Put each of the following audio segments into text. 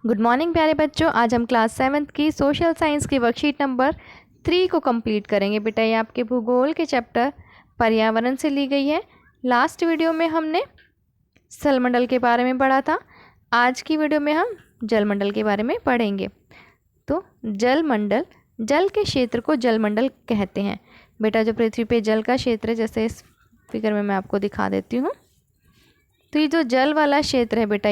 Good morning प्यारे बच्चों। आज हम क्लास 7th की सोशल साइंस की वर्कशीट नंबर 3 को कंप्लीट करेंगे। बेटा ये आपके भूगोल के चैप्टर पर्यावरण से ली गई है। लास्ट वीडियो में हमने स्थलमंडल के बारे में पढ़ा था। आज की वीडियो में हम जलमंडल के बारे में पढ़ेंगे। तो जलमंडल, जल के क्षेत्र को जलमंडल कहते हैं। बेटा जो पृथ्वी पे जल का क्षेत्र है, जैसे इस फिगर में मैं आपको दिखा देती हूँ। तो ये जो जल वाला क्षेत्र है बेटा,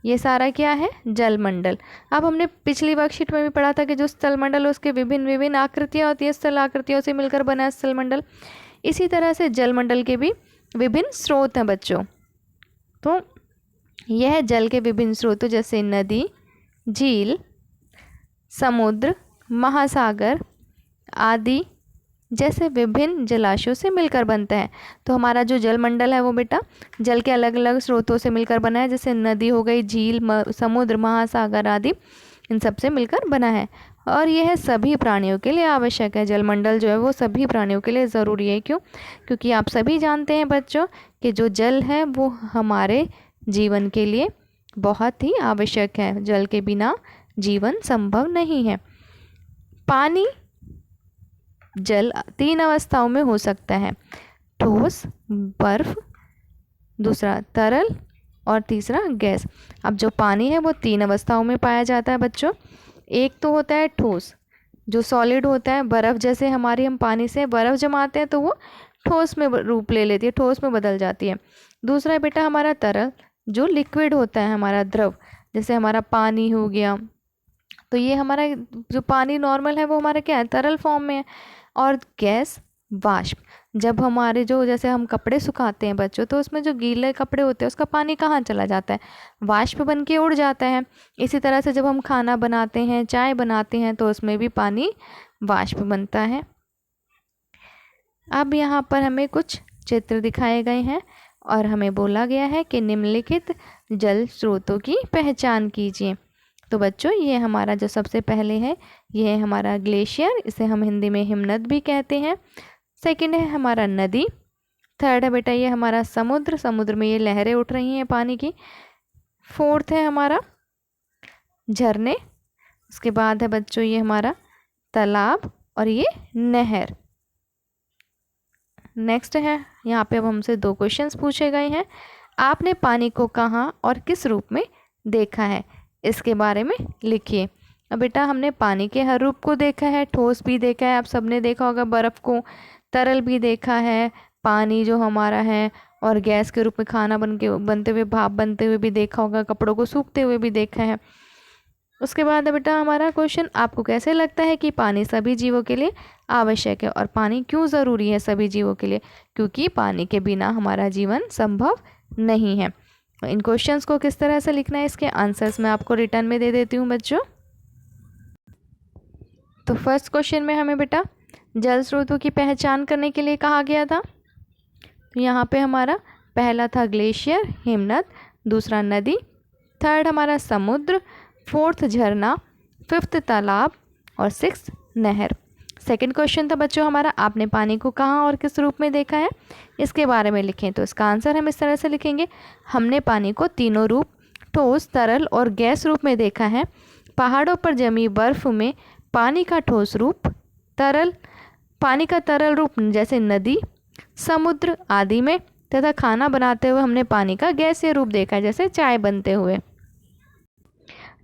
ये सारा क्या है? जलमंडल। अब हमने पिछली वर्कशीट में भी पढ़ा था कि जो स्थलमंडल उसके विभिन्न विभिन्न आकृतियाँ होती है, स्थल आकृतियों से मिलकर बना है स्थलमंडल। इसी तरह से जलमंडल के भी विभिन्न स्रोत हैं बच्चों। तो यह जल के विभिन्न स्रोतों जैसे नदी, झील, समुद्र, महासागर आदि जैसे विभिन्न जलाशयों से मिलकर बनता है। तो हमारा जो जलमंडल है वो बेटा जल के अलग अलग स्रोतों से मिलकर बना है, जैसे नदी हो गई, झील, समुद्र, महासागर आदि, इन सब से मिलकर बना है। और यह सभी प्राणियों के लिए आवश्यक है। जलमंडल जो है वो सभी प्राणियों के लिए ज़रूरी है। क्यों? क्योंकि आप सभी जानते हैं बच्चों कि जो जल है वो हमारे जीवन के लिए बहुत ही आवश्यक है। जल के बिना जीवन संभव नहीं है। पानी, जल 3 अवस्थाओं में हो सकता है, ठोस, बर्फ, दूसरा तरल और तीसरा गैस। अब जो पानी है वो 3 अवस्थाओं में पाया जाता है बच्चों। एक तो होता है ठोस, जो सॉलिड होता है, बर्फ़ जैसे हम पानी से बर्फ़ जमाते हैं तो वो ठोस में रूप ले लेती है, ठोस में बदल जाती है। दूसरा बेटा हमारा तरल, जो लिक्विड होता है, हमारा द्रव, जैसे हमारा पानी हो गया। तो ये हमारा जो पानी नॉर्मल है वो हमारा क्या है? तरल फॉर्म में है। और गैस, वाष्प, जब हमारे जो जैसे हम कपड़े सुखाते हैं बच्चों, तो उसमें जो गीले कपड़े होते हैं उसका पानी कहाँ चला जाता है? वाष्प बन के उड़ जाता है। इसी तरह से जब हम खाना बनाते हैं, चाय बनाते हैं, तो उसमें भी पानी वाष्प बनता है। अब यहाँ पर हमें कुछ चित्र दिखाए गए हैं और हमें बोला गया है कि निम्नलिखित जल स्रोतों की पहचान कीजिए। तो बच्चों ये हमारा जो सबसे पहले है, ये है हमारा ग्लेशियर, इसे हम हिंदी में हिमनद भी कहते हैं। सेकंड है हमारा नदी। थर्ड है बेटा ये हमारा समुद्र, समुद्र में ये लहरें उठ रही हैं पानी की। फोर्थ है हमारा झरने। उसके बाद है बच्चों ये हमारा तालाब और ये नहर। नेक्स्ट है, यहाँ पे अब हमसे 2 क्वेश्चंस पूछे गए हैं। आपने पानी को कहाँ और किस रूप में देखा है? इसके बारे में लिखिए। अब बेटा हमने पानी के हर रूप को देखा है, ठोस भी देखा है, आप सबने देखा होगा बर्फ़ को, तरल भी देखा है, पानी जो हमारा है, और गैस के रूप में खाना बनते हुए, भाप बनते हुए भी देखा होगा, कपड़ों को सूखते हुए भी देखा है। उसके बाद है बेटा हमारा क्वेश्चन, आपको कैसे लगता है कि पानी सभी जीवों के लिए आवश्यक है? और पानी क्यों ज़रूरी है सभी जीवों के लिए? क्योंकि पानी के बिना हमारा जीवन संभव नहीं है। इन क्वेश्चंस को किस तरह से लिखना है, इसके आंसर्स मैं आपको रिटर्न में दे देती हूँ बच्चों। तो फर्स्ट क्वेश्चन में हमें बेटा जल स्रोतों की पहचान करने के लिए कहा गया था। तो यहाँ पे हमारा पहला था ग्लेशियर, हिमनद, दूसरा नदी, थर्ड हमारा समुद्र, फोर्थ झरना, फिफ्थ तालाब और सिक्स्थ नहर। सेकंड क्वेश्चन था बच्चों हमारा, आपने पानी को कहाँ और किस रूप में देखा है? इसके बारे में लिखें। तो इसका आंसर हम इस तरह से लिखेंगे, हमने पानी को तीनों रूप, ठोस, तरल और गैस रूप में देखा है। पहाड़ों पर जमी बर्फ में पानी का ठोस रूप, पानी का तरल रूप जैसे नदी, समुद्र आदि में, तथा खाना बनाते हुए हमने पानी का गैसीय रूप देखा है, जैसे चाय बनते हुए।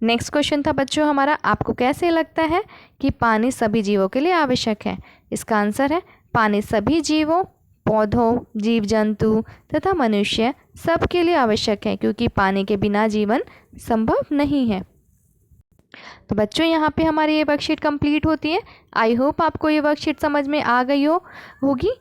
नेक्स्ट क्वेश्चन था बच्चों हमारा, आपको कैसे लगता है कि पानी सभी जीवों के लिए आवश्यक है? इसका आंसर है, पानी सभी जीवों, पौधों, जीव जंतु तथा मनुष्य सबके लिए आवश्यक है, क्योंकि पानी के बिना जीवन संभव नहीं है। तो बच्चों यहाँ पे हमारी ये वर्कशीट कंप्लीट होती है। आई होप आपको ये वर्कशीट समझ में आ गई होगी।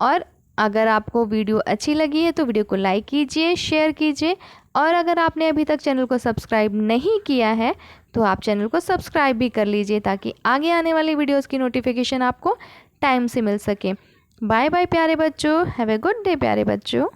और अगर आपको वीडियो अच्छी लगी है तो वीडियो को लाइक कीजिए, शेयर कीजिए, और अगर आपने अभी तक चैनल को सब्सक्राइब नहीं किया है तो आप चैनल को सब्सक्राइब भी कर लीजिए, ताकि आगे आने वाली वीडियोस की नोटिफिकेशन आपको टाइम से मिल सके। बाय बाय प्यारे बच्चों, हैव ए गुड डे प्यारे बच्चों।